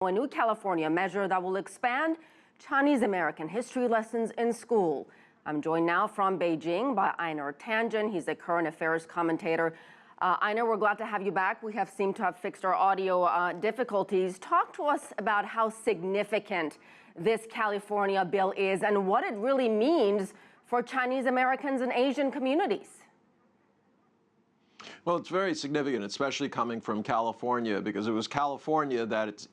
A new California measure that will expand Chinese American history lessons in school. I'm joined now from Beijing by Einar Tangen. He's a current affairs commentator. Einar, we're glad to have you back. We have seemed to have fixed our audio difficulties. Talk to us about how significant this California bill is and what it really means for Chinese Americans and Asian communities. Well, it's very significant, especially coming from California, because it was California that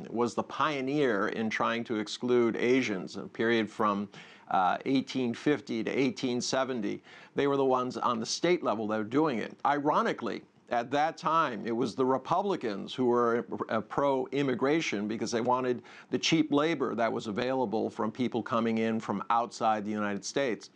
was the pioneer in trying to exclude Asians, a period from 1850 to 1870. They were the ones on the state level that were doing it. Ironically, at that time, it was the Republicans who were pro-immigration because they wanted the cheap labor that was available from people coming in from outside the United States.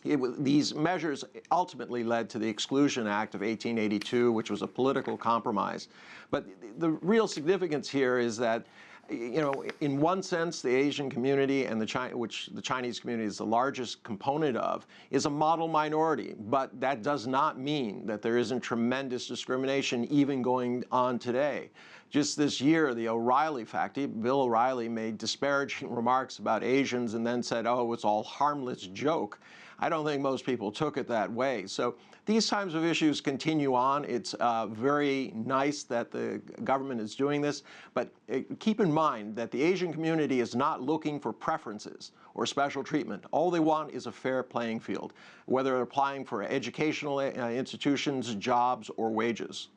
These measures ultimately led to the Exclusion Act of 1882, which was a political compromise. But the real significance here is that, you know, in one sense, the Asian community and which the Chinese community is the largest component of, is a model minority. But that does not mean that there isn't tremendous discrimination even going on today. Just this year, the O'Reilly faculty, Bill O'Reilly, made disparaging remarks about Asians and then said, oh, it's all harmless joke. I don't think most people took it that way. So these types of issues continue on. It's very nice that the government is doing this, but keep in mind that the Asian community is not looking for preferences or special treatment. All they want is a fair playing field, whether they're applying for educational institutions, jobs, or wages.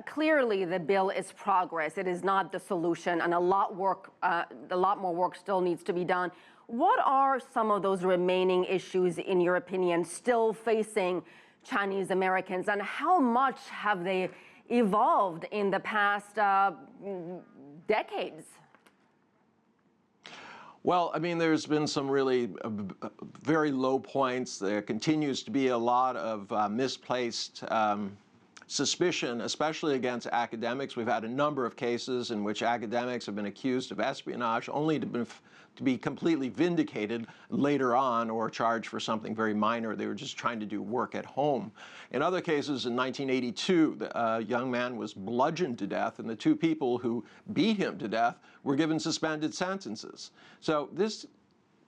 Clearly, the bill is progress. It is not the solution, and a lot more work still needs to be done. What are some of those remaining issues, in your opinion, still facing Chinese Americans, and how much have they evolved in the past decades? Well, I mean, there's been some really very low points. There continues to be a lot of misplaced suspicion, especially against academics. We've had a number of cases in which academics have been accused of espionage, only to be completely vindicated later on or charged for something very minor. They were just trying to do work at home. In other cases, in 1982, a young man was bludgeoned to death, and the two people who beat him to death were given suspended sentences. So this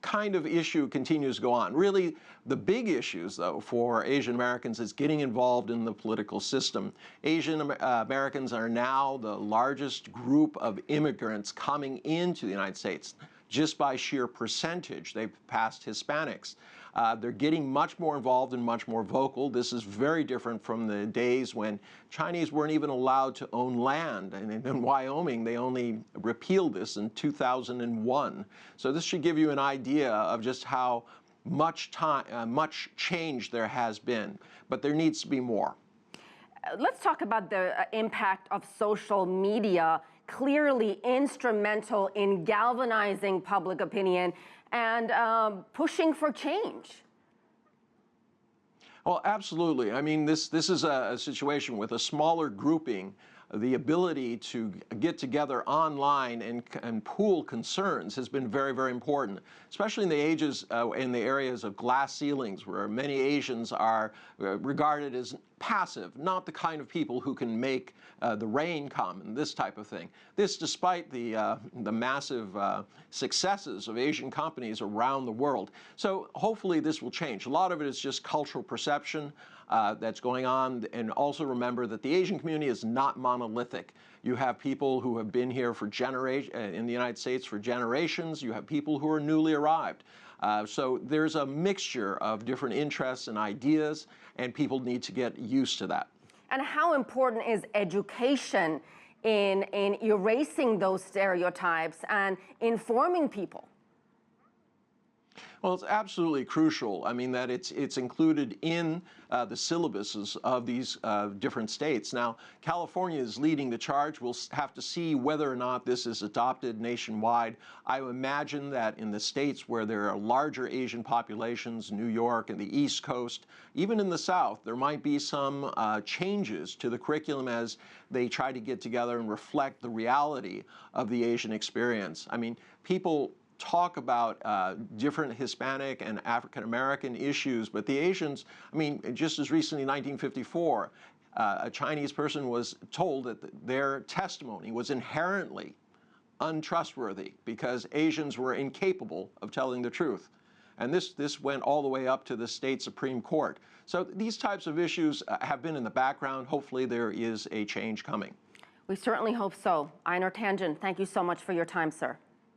kind of issue continues to go on. Really, the big issues, though, for Asian Americans is getting involved in the political system. Asian Americans are now the largest group of immigrants coming into the United States. Just by sheer percentage, they've passed Hispanics. They're getting much more involved and much more vocal. This is very different from the days when Chinese weren't even allowed to own land. And in Wyoming, they only repealed this in 2001. So this should give you an idea of just how much change there has been. But there needs to be more. Let's talk about the impact of social media, clearly instrumental in galvanizing public opinion and pushing for change. Well, absolutely. I mean, this is a situation with a smaller grouping. The ability to get together online and pool concerns has been very, very important, especially in the areas of glass ceilings, where many Asians are regarded as passive, not the kind of people who can make the rain come and this type of thing. This, despite the massive successes of Asian companies around the world. So hopefully this will change. A lot of it is just cultural perception that's going on. And also remember that the Asian community is not monolithic. You have people who have been here for in the United States for generations. You have people who are newly arrived. So there's a mixture of different interests and ideas, and people need to get used to that. And how important is education in erasing those stereotypes and informing people? Well, it's absolutely crucial. I mean, that it's included in the syllabuses of these different states. Now, California is leading the charge. We'll have to see whether or not this is adopted nationwide. I imagine that in the states where there are larger Asian populations, New York and the East Coast, even in the South, there might be some changes to the curriculum as they try to get together and reflect the reality of the Asian experience. I mean, people talk about different Hispanic and African American issues, but the Asians, I mean, just as recently, 1954, a Chinese person was told that their testimony was inherently untrustworthy because Asians were incapable of telling the truth. And this went all the way up to the state Supreme Court. So these types of issues have been in the background. Hopefully there is a change coming. We certainly hope so. Einar Tangen, thank you so much for your time, sir.